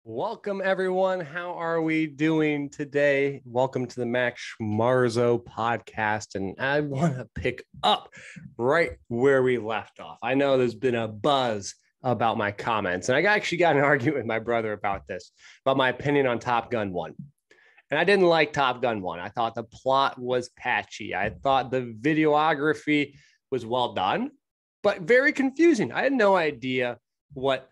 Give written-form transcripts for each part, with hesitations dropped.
Welcome, everyone. How are we doing today? Welcome to the Max Schmarzo podcast. And I want to pick up right where we left off. I know there's been a buzz about my comments, and I actually got an argument with my brother about this, about my opinion on Top Gun 1. And I didn't like Top Gun 1. I thought the plot was patchy. I thought the videography was well done, but very confusing. I had no idea what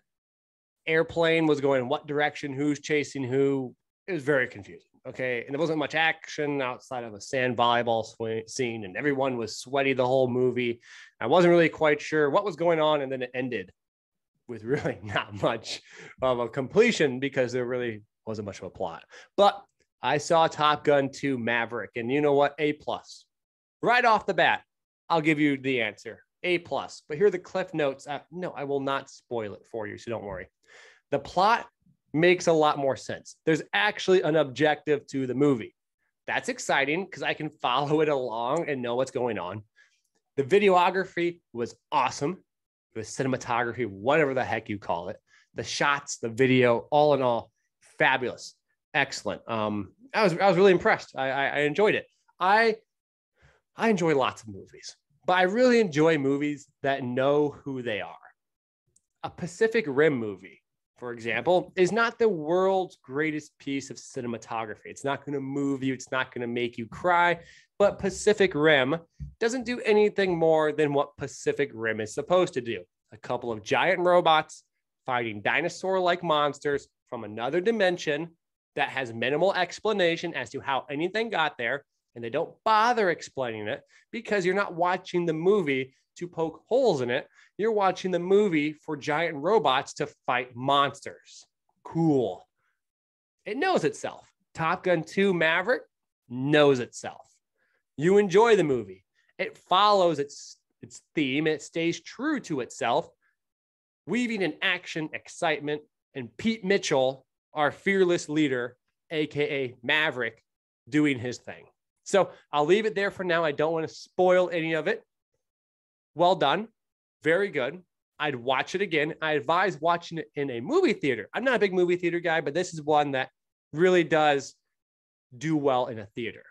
airplane was going in what direction, who's chasing who. It was very confusing. Okay. And there wasn't much action outside of a sand volleyball scene, and everyone was sweaty the whole movie. I wasn't really quite sure what was going on. And then it ended with really not much of a completion because there really wasn't much of a plot. But I saw Top Gun 2 Maverick, and you know what? A plus. Right off the bat, I'll give you the answer. A plus. But here are the cliff notes. No, I will not spoil it for you, so don't worry. The plot makes a lot more sense. There's actually an objective to the movie. That's exciting because I can follow it along and know what's going on. The videography was awesome. The cinematography, whatever the heck you call it. The shots, the video, all in all, fabulous. Excellent. I was really impressed. I enjoyed it. I enjoy lots of movies, but I really enjoy movies that know who they are. A Pacific Rim movie, for example, is not the world's greatest piece of cinematography. It's not going to move you. It's not going to make you cry. But Pacific Rim doesn't do anything more than what Pacific Rim is supposed to do. A couple of giant robots fighting dinosaur-like monsters from another dimension that has minimal explanation as to how anything got there. And they don't bother explaining it because you're not watching the movie to poke holes in it. You're watching the movie for giant robots to fight monsters. Cool. It knows itself. Top Gun 2 Maverick knows itself. You enjoy the movie. It follows its theme. It stays true to itself, weaving in action, excitement, and Pete Mitchell, our fearless leader, aka Maverick, doing his thing. So I'll leave it there for now. I don't want to spoil any of it. Well done. Very good. I'd watch it again. I advise watching it in a movie theater. I'm not a big movie theater guy, but this is one that really does do well in a theater.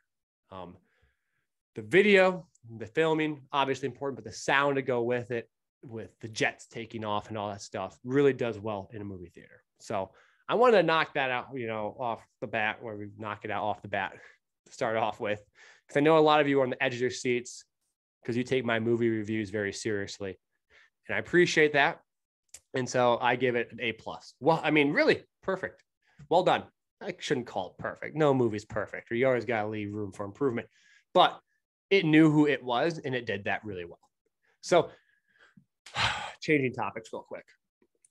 The video, the filming, obviously important, but the sound to go with it, with the jets taking off and all that stuff, really does well in a movie theater. So I want to knock that out, off the bat, where we knock it out off the bat to start off with, because I know a lot of you are on the edge of your seats because you take my movie reviews very seriously, and I appreciate that. And so I give it an A plus. Well, I mean, really perfect. Well done. I shouldn't call it perfect. No movie's perfect, or you always got to leave room for improvement, but it knew who it was, and it did that really well. So changing topics real quick,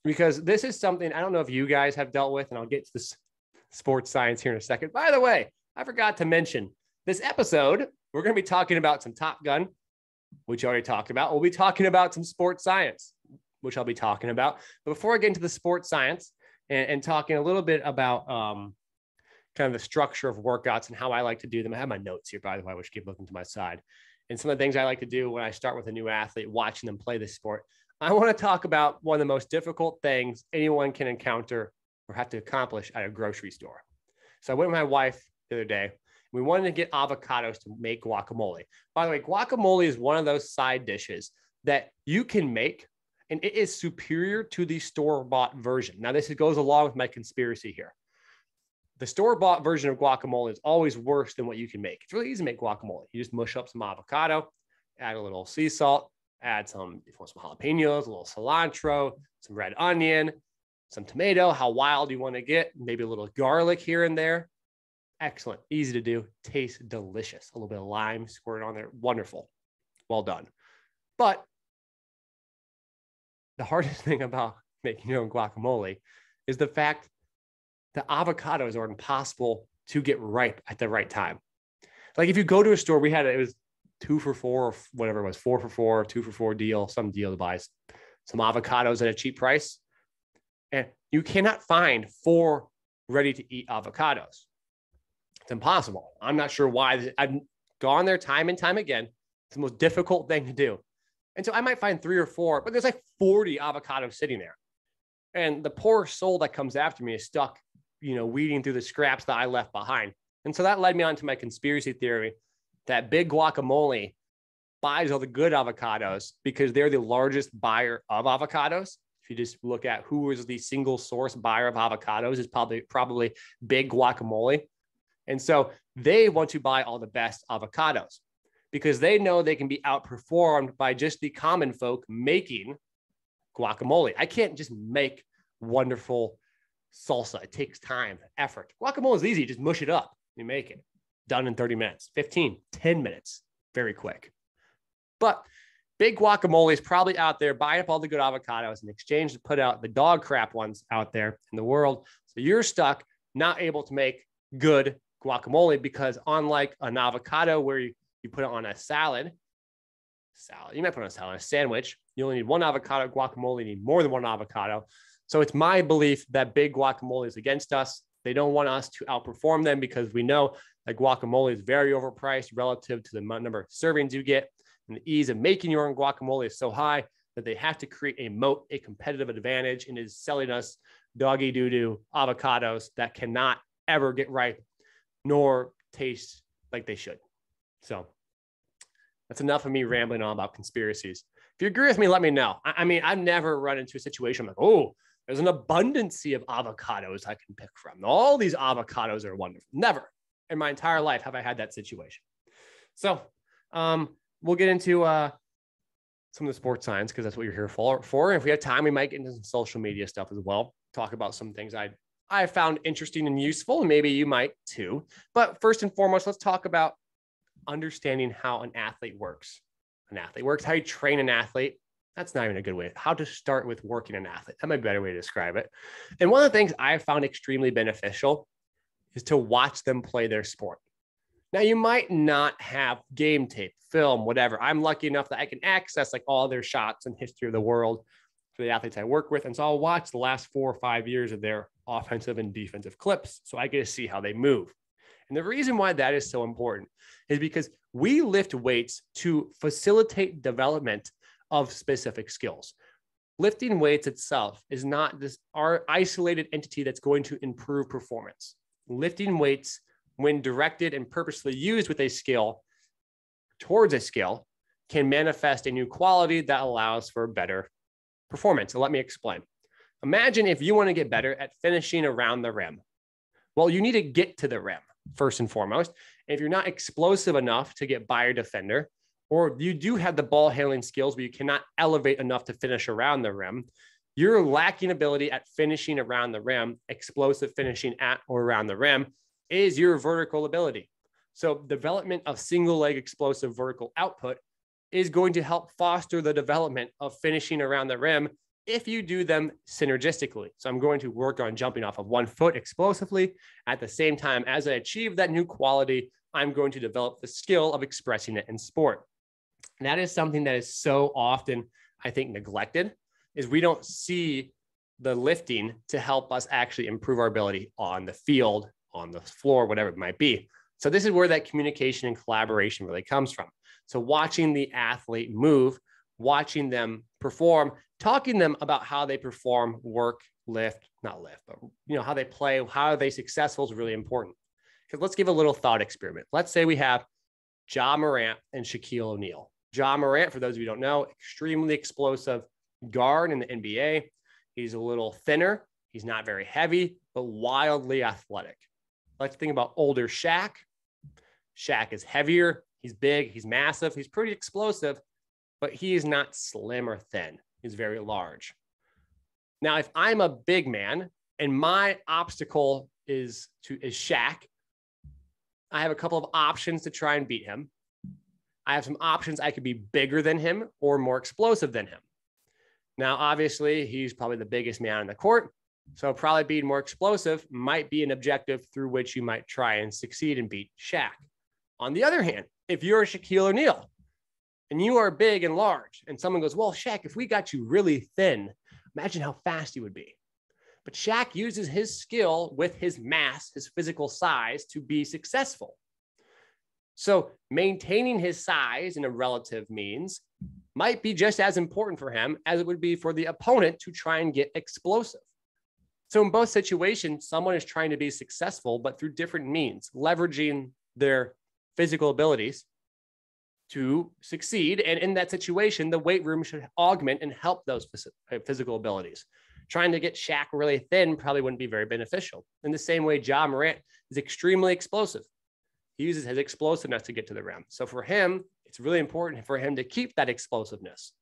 because this is something I don't know if you guys have dealt with, and I'll get to this sports science here in a second. By the way, I forgot to mention this episode, we're going to be talking about some Top Gun, which I already talked about. We'll be talking about some sports science, which I'll be talking about. But before I get into the sports science and talking a little bit about kind of the structure of workouts and how I like to do them, I have my notes here, by the way, which keep looking to my side. And some of the things I like to do when I start with a new athlete, watching them play this sport. I want to talk about one of the most difficult things anyone can encounter or have to accomplish at a grocery store. So I went with my wife the other day. We wanted to get avocados to make guacamole. By the way, guacamole is one of those side dishes that you can make, and it is superior to the store-bought version. Now, this goes along with my conspiracy here. The store-bought version of guacamole is always worse than what you can make. It's really easy to make guacamole. You just mush up some avocado, add a little sea salt, add some, if you want some jalapenos, a little cilantro, some red onion, some tomato, how wild you want to get, maybe a little garlic here and there. Excellent. Easy to do. Tastes delicious. A little bit of lime squirted on there. Wonderful. Well done. But the hardest thing about making your own guacamole is the fact that avocados are impossible to get ripe at the right time. Like if you go to a store, it was 2 for $4 or whatever it was, 4 for $4, 2 for $4 deal, some deal to buy some avocados at a cheap price. And you cannot find 4 ready to eat avocados. It's impossible. I'm not sure why. I've gone there time and time again. It's the most difficult thing to do. And so I might find 3 or 4, but there's like 40 avocados sitting there. And the poor soul that comes after me is stuck, weeding through the scraps that I left behind. And so that led me on to my conspiracy theory that big guacamole buys all the good avocados because they're the largest buyer of avocados. If you just look at who is the single source buyer of avocados, is probably big guacamole. And so they want to buy all the best avocados because they know they can be outperformed by just the common folk making guacamole. I can't just make wonderful salsa. It takes time, effort. Guacamole is easy. Just mush it up. You make it. Done in 30 minutes, 15, 10 minutes. Very quick. But big guacamole is probably out there buying up all the good avocados in exchange to put out the dog crap ones out there in the world. So you're stuck not able to make good guacamole because unlike an avocado where you put it on a salad, you might put it on a salad, a sandwich, you only need one avocado. Guacamole, you need more than one avocado. So it's my belief that big guacamole is against us. They don't want us to outperform them because we know that guacamole is very overpriced relative to the number of servings you get. And the ease of making your own guacamole is so high that they have to create a moat, a competitive advantage, and is selling us doggy doo-doo avocados that cannot ever get ripe nor taste like they should. So that's enough of me rambling on about conspiracies. If you agree with me, let me know. I mean, I've never run into a situation like, oh, there's an abundance of avocados I can pick from. All these avocados are wonderful. Never in my entire life have I had that situation. So we'll get into some of the sports science because that's what you're here for. And if we have time, we might get into some social media stuff as well. Talk about some things I found interesting and useful, and maybe you might too. But first and foremost, let's talk about understanding how an athlete works. An athlete works, how you train an athlete. That's not even a good way. How to start with working an athlete. That might be a better way to describe it. And one of the things I found extremely beneficial is to watch them play their sport. Now, you might not have game tape, film, whatever. I'm lucky enough that I can access like all their shots and history of the world for the athletes I work with. And so I'll watch the last 4 or 5 years of their offensive and defensive clips so I get to see how they move. And the reason why that is so important is because we lift weights to facilitate development of specific skills. Lifting weights itself is not this our isolated entity that's going to improve performance. Lifting weights, when directed and purposely used with a skill towards a skill, can manifest a new quality that allows for better performance. So let me explain. Imagine if you want to get better at finishing around the rim. Well, you need to get to the rim first and foremost. If you're not explosive enough to get by your defender, or you do have the ball handling skills, but you cannot elevate enough to finish around the rim, you're lacking ability at finishing around the rim. Explosive finishing at or around the rim is your vertical ability. So development of single leg explosive vertical output is going to help foster the development of finishing around the rim if you do them synergistically. So I'm going to work on jumping off of 1 foot explosively. At the same time, as I achieve that new quality, I'm going to develop the skill of expressing it in sport. And that is something that is so often, I think, neglected, is we don't see the lifting to help us actually improve our ability on the field, on the floor, whatever it might be. So this is where that communication and collaboration really comes from. So watching the athlete move, watching them perform, talking to them about how they perform, work, lift, not lift, but how they play, how are they successful is really important. Because let's give a little thought experiment. Let's say we have Ja Morant and Shaquille O'Neal. Ja Morant, for those of you who don't know, extremely explosive guard in the NBA. He's a little thinner. He's not very heavy, but wildly athletic. Let's think about older Shaq. Shaq is heavier. He's big. He's massive. He's pretty explosive, but he is not slim or thin. He's very large. Now, if I'm a big man and my obstacle is Shaq, I have a couple of options to try and beat him. I have some options. I could be bigger than him or more explosive than him. Now, obviously, he's probably the biggest man on the court. So probably being more explosive might be an objective through which you might try and succeed and beat Shaq. On the other hand, if you're Shaquille O'Neal and you are big and large and someone goes, well, Shaq, if we got you really thin, imagine how fast you would be. But Shaq uses his skill with his mass, his physical size to be successful. So maintaining his size in a relative means might be just as important for him as it would be for the opponent to try and get explosive. So in both situations, someone is trying to be successful, but through different means, leveraging their physical abilities to succeed. And in that situation, the weight room should augment and help those physical abilities. Trying to get Shaq really thin probably wouldn't be very beneficial. In the same way, Ja Morant is extremely explosive. He uses his explosiveness to get to the rim. So for him, it's really important for him to keep that explosiveness.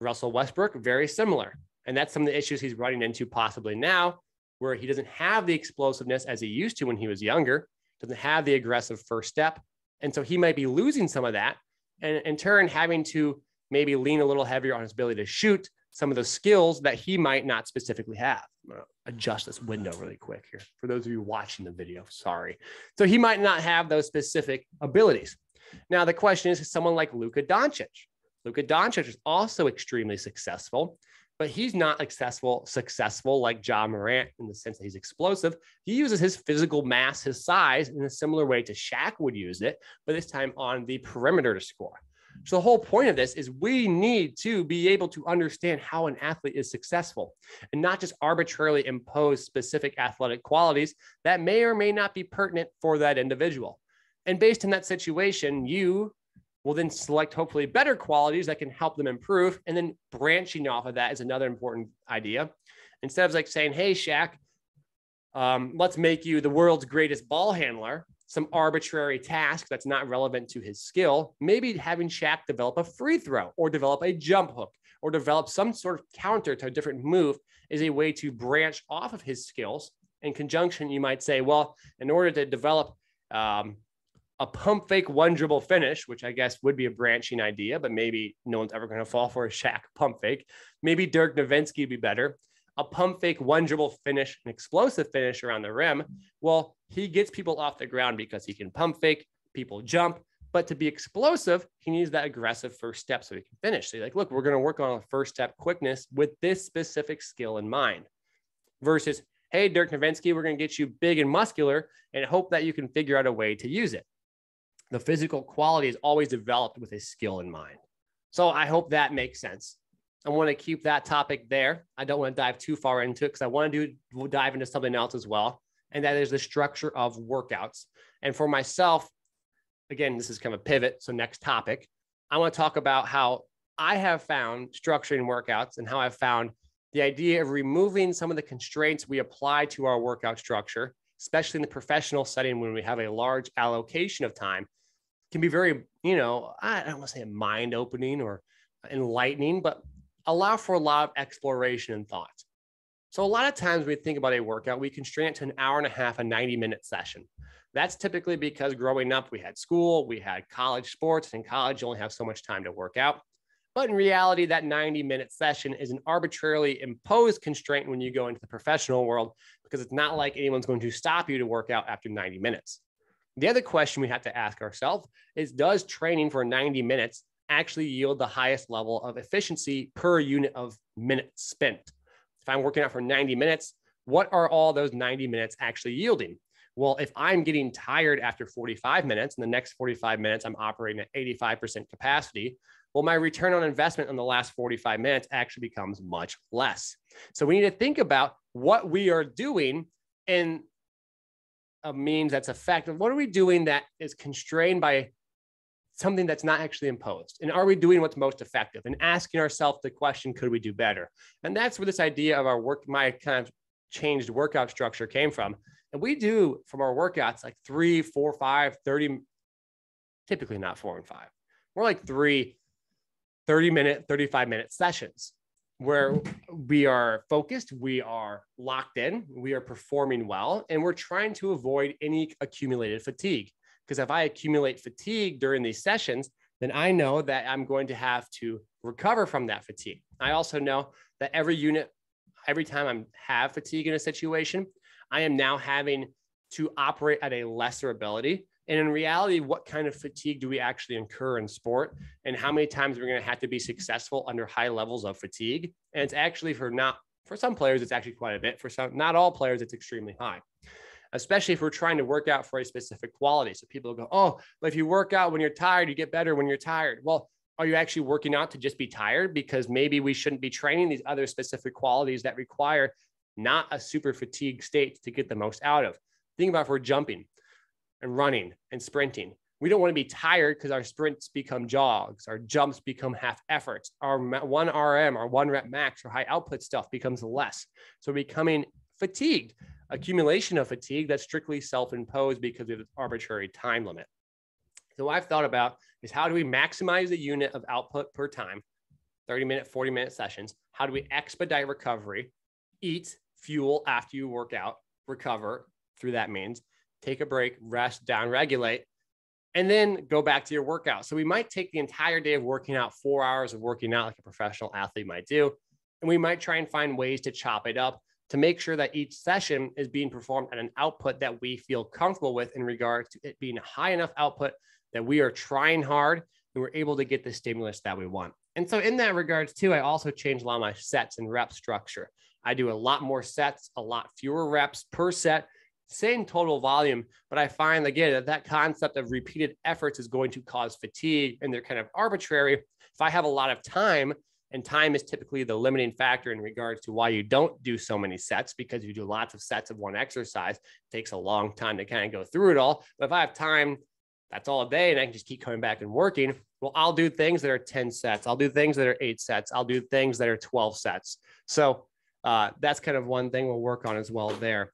Russell Westbrook, very similar. And that's some of the issues he's running into possibly now, where he doesn't have the explosiveness as he used to when he was younger, doesn't have the aggressive first step. And so he might be losing some of that, and in turn having to maybe lean a little heavier on his ability to shoot some of the skills that he might not specifically have. I'm going to adjust this window really quick here for those of you watching the video. Sorry. So he might not have those specific abilities. Now, the question is someone like Luka Doncic. Luka Doncic is also extremely successful, but he's not successful like Ja Morant in the sense that he's explosive. He uses his physical mass, his size, in a similar way to Shaq would use it, but this time on the perimeter to score. So the whole point of this is we need to be able to understand how an athlete is successful and not just arbitrarily impose specific athletic qualities that may or may not be pertinent for that individual. And based on that situation, you will then select hopefully better qualities that can help them improve. And then branching off of that is another important idea. Instead of like saying, hey, Shaq, let's make you the world's greatest ball handler, some arbitrary task that's not relevant to his skill, maybe having Shaq develop a free throw or develop a jump hook or develop some sort of counter to a different move is a way to branch off of his skills. In conjunction, you might say, well, in order to develop a pump fake one dribble finish, which I guess would be a branching idea, but maybe no one's ever going to fall for a Shaq pump fake. Maybe Dirk Nowitzki would be better. A pump fake one dribble finish, an explosive finish around the rim. Well, he gets people off the ground because he can pump fake, people jump, but to be explosive, he needs that aggressive first step so he can finish. So you're like, look, we're going to work on a first step quickness with this specific skill in mind versus, hey, Dirk Nowitzki, we're going to get you big and muscular and hope that you can figure out a way to use it. The physical quality is always developed with a skill in mind. So I hope that makes sense. I want to keep that topic there. I don't want to dive too far into it because I want to dive into something else as well. And that is the structure of workouts. And for myself, again, this is kind of a pivot. So next topic, I want to talk about how I have found structuring workouts and how I've found the idea of removing some of the constraints we apply to our workout structure, especially in the professional setting when we have a large allocation of time, can be very, I don't want to say mind-opening or enlightening, but allow for a lot of exploration and thought. So a lot of times when we think about a workout, we constrain it to an hour and a half, a 90-minute session. That's typically because growing up, we had school, we had college sports, and in college you only have so much time to work out. But in reality, that 90-minute session is an arbitrarily imposed constraint when you go into the professional world, because it's not like anyone's going to stop you to work out after 90 minutes. The other question we have to ask ourselves is, does training for 90 minutes actually yield the highest level of efficiency per unit of minutes spent? If I'm working out for 90 minutes, what are all those 90 minutes actually yielding? Well, if I'm getting tired after 45 minutes and the next 45 minutes I'm operating at 85% capacity, well, my return on investment in the last 45 minutes actually becomes much less. So we need to think about what we are doing in a means that's effective. What are we doing that is constrained by something that's not actually imposed? And are we doing what's most effective? And asking ourselves the question, could we do better? And that's where this idea of my kind of changed workout structure came from. And we do from our workouts like 3, 4, 5, 30, typically not 4 and 5. We're like 3 30-minute, 35-minute sessions where we are focused, we are locked in, we are performing well, and we're trying to avoid any accumulated fatigue. Because if I accumulate fatigue during these sessions, then I know that I'm going to have to recover from that fatigue. I also know that every time I have fatigue in a situation, I am now having to operate at a lesser ability. And in reality, what kind of fatigue do we actually incur in sport? And how many times we're going to have to be successful under high levels of fatigue? And it's actually for some players, it's actually quite a bit. For some, not all players, it's extremely high, especially if we're trying to work out for a specific quality. So people go, oh, but if you work out when you're tired, you get better when you're tired. Well, Are you actually working out to just be tired? Because maybe we shouldn't be training these other specific qualities that require not a super fatigued state to get the most out of. Think about if we're jumping and running and sprinting. We don't want to be tired because our sprints become jogs, our jumps become half efforts, our 1 RM, our 1 rep max, or high output stuff becomes less. So becoming fatigued, accumulation of fatigue that's strictly self-imposed because of its arbitrary time limit. So what I've thought about is how do we maximize the unit of output per time, 30-minute, 40-minute sessions? How do we expedite recovery, eat, fuel after you work out, recover through that means, take a break, rest, down, regulate, and then go back to your workout. So we might take the entire day of working out, 4 hours of working out like a professional athlete might do. And we might try and find ways to chop it up to make sure that each session is being performed at an output that we feel comfortable with in regards to it being a high enough output that we are trying hard and we're able to get the stimulus that we want. And so in that regards too, I also changed a lot of my sets and rep structure. I do a lot more sets, a lot fewer reps per set, same total volume, but I find again that concept of repeated efforts is going to cause fatigue and they're kind of arbitrary. If I have a lot of time, and time is typically the limiting factor in regards to why you don't do so many sets, because you do lots of sets of one exercise, it takes a long time to kind of go through it all. But if I have time, that's all day and I can just keep coming back and working. Well, I'll do things that are 10 sets. I'll do things that are 8 sets. I'll do things that are 12 sets. So that's kind of one thing we'll work on as well there.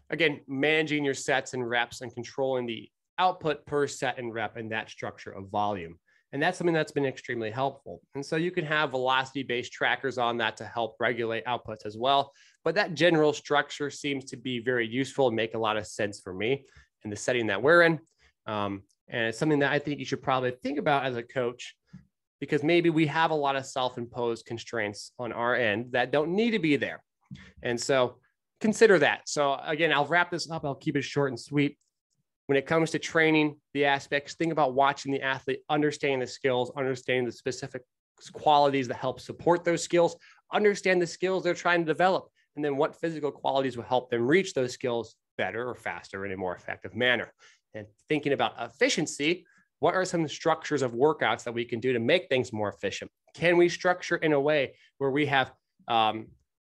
Again, managing your sets and reps and controlling the output per set and rep and that structure of volume. And that's something that's been extremely helpful. And so you can have velocity-based trackers on that to help regulate outputs as well. But that general structure seems to be very useful and make a lot of sense for me in the setting that we're in. And it's something that I think you should probably think about as a coach, because maybe we have a lot of self-imposed constraints on our end that don't need to be there. And so consider that. So again, I'll wrap this up. I'll keep it short and sweet. When it comes to training the aspects, think about watching the athlete, understanding the skills, understanding the specific qualities that help support those skills, understand the skills they're trying to develop, and then what physical qualities will help them reach those skills better or faster in a more effective manner. And thinking about efficiency, what are some structures of workouts that we can do to make things more efficient? Can we structure in a way where we have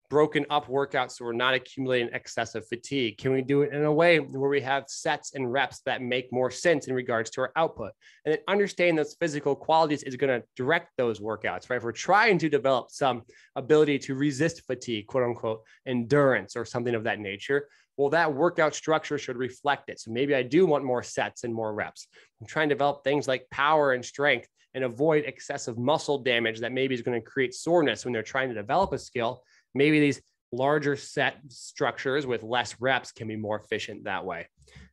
broken up workouts so we're not accumulating excessive fatigue? Can we do it in a way where we have sets and reps that make more sense in regards to our output? And then understanding those physical qualities is going to direct those workouts, right? If we're trying to develop some ability to resist fatigue, quote unquote, endurance or something of that nature, well, that workout structure should reflect it. So maybe I do want more sets and more reps. I'm trying to develop things like power and strength and avoid excessive muscle damage that maybe is going to create soreness when they're trying to develop a skill. Maybe these larger set structures with less reps can be more efficient that way.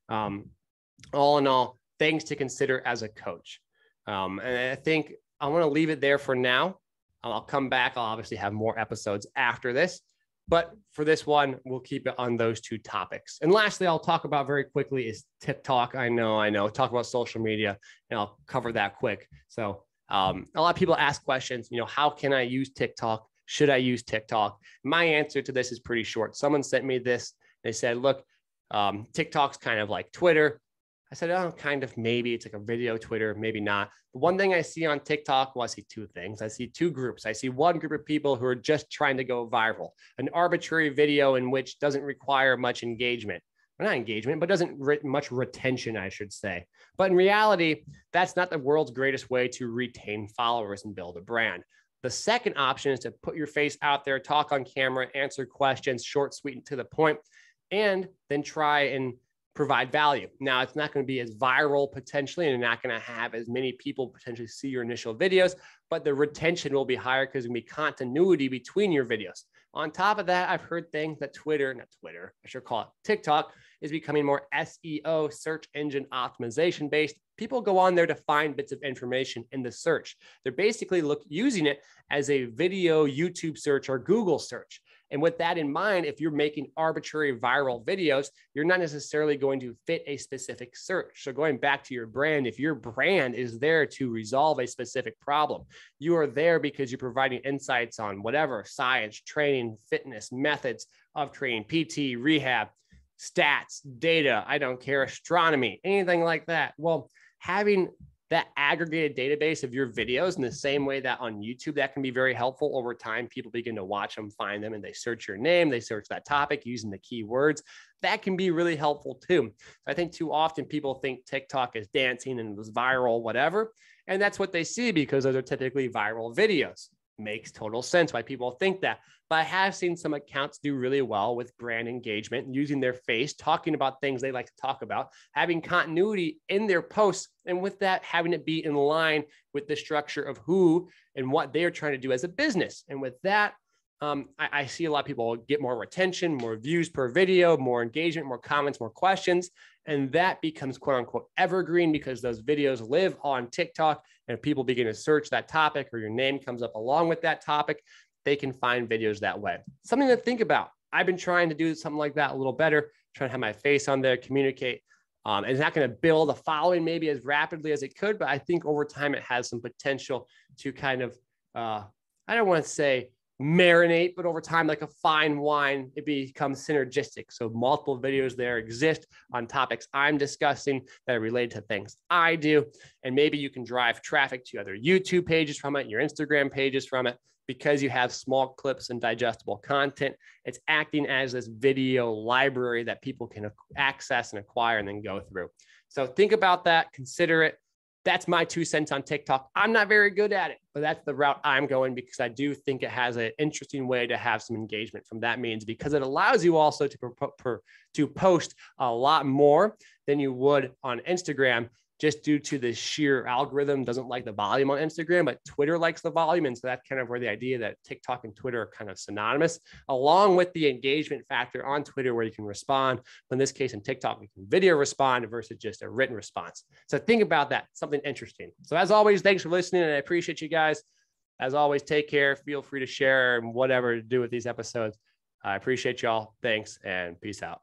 All in all, things to consider as a coach. And I think I want to leave it there for now. I'll come back. I'll obviously have more episodes after this, but for this one, we'll keep it on those two topics. And lastly, I'll talk about very quickly is TikTok. I know, talk about social media, and I'll cover that quick. So a lot of people ask questions, how can I use TikTok? Should I use TikTok? My answer to this is pretty short. Someone sent me this. They said, look, TikTok's kind of like Twitter. I said, oh, kind of, maybe it's like a video Twitter, maybe not. The one thing I see on TikTok, well, I see two things. I see two groups. I see one group of people who are just trying to go viral, an arbitrary video in which doesn't require much engagement. Well, not engagement, but doesn't much retention, I should say. But in reality, that's not the world's greatest way to retain followers and build a brand. The second option is to put your face out there, talk on camera, answer questions, short, sweet, and to the point, and then try and provide value. Now, it's not going to be as viral potentially, and you're not going to have as many people potentially see your initial videos, but the retention will be higher because there's going to be continuity between your videos. On top of that, I've heard things that I should call it TikTok, is becoming more SEO, search engine optimization based. People go on there to find bits of information in the search. They're basically using it as a video YouTube search or Google search. And with that in mind, if you're making arbitrary viral videos, you're not necessarily going to fit a specific search. So going back to your brand, if your brand is there to resolve a specific problem, you are there because you're providing insights on whatever, science, training, fitness, methods of training, PT, rehab, stats, data, I don't care, astronomy, anything like that. Well, having that aggregated database of your videos in the same way that on YouTube, that can be very helpful over time. People begin to watch them, find them, and they search your name, they search that topic using the keywords. That can be really helpful too. I think too often people think TikTok is dancing and it was viral, whatever. And that's what they see because those are typically viral videos. Makes total sense why people think that. But I have seen some accounts do really well with brand engagement, using their face, talking about things they like to talk about, having continuity in their posts, and with that, having it be in line with the structure of who and what they're trying to do as a business. And with that, I see a lot of people get more retention, more views per video, more engagement, more comments, more questions. And that becomes quote unquote evergreen because those videos live on TikTok, and if people begin to search that topic or your name comes up along with that topic, they can find videos that way. Something to think about. I've been trying to do something like that a little better, trying to have my face on there, communicate. And it's not going to build a following maybe as rapidly as it could, but I think over time it has some potential to kind of, I don't want to say marinate, but over time, like a fine wine, it becomes synergistic. So multiple videos there exist on topics I'm discussing that are related to things I do. And maybe you can drive traffic to other YouTube pages from it, your Instagram pages from it, because you have small clips and digestible content. It's acting as this video library that people can access and acquire and then go through. So think about that, consider it. That's my 2 cents on TikTok. I'm not very good at it, but that's the route I'm going because I do think it has an interesting way to have some engagement from that means, because it allows you also to post a lot more than you would on Instagram, just due to the sheer algorithm doesn't like the volume on Instagram, but Twitter likes the volume. And so that's kind of where the idea that TikTok and Twitter are kind of synonymous, along with the engagement factor on Twitter where you can respond. But in this case, in TikTok, we can video respond versus just a written response. So think about that, something interesting. So as always, thanks for listening. And I appreciate you guys. As always, take care. Feel free to share and whatever to do with these episodes. I appreciate y'all. Thanks and peace out.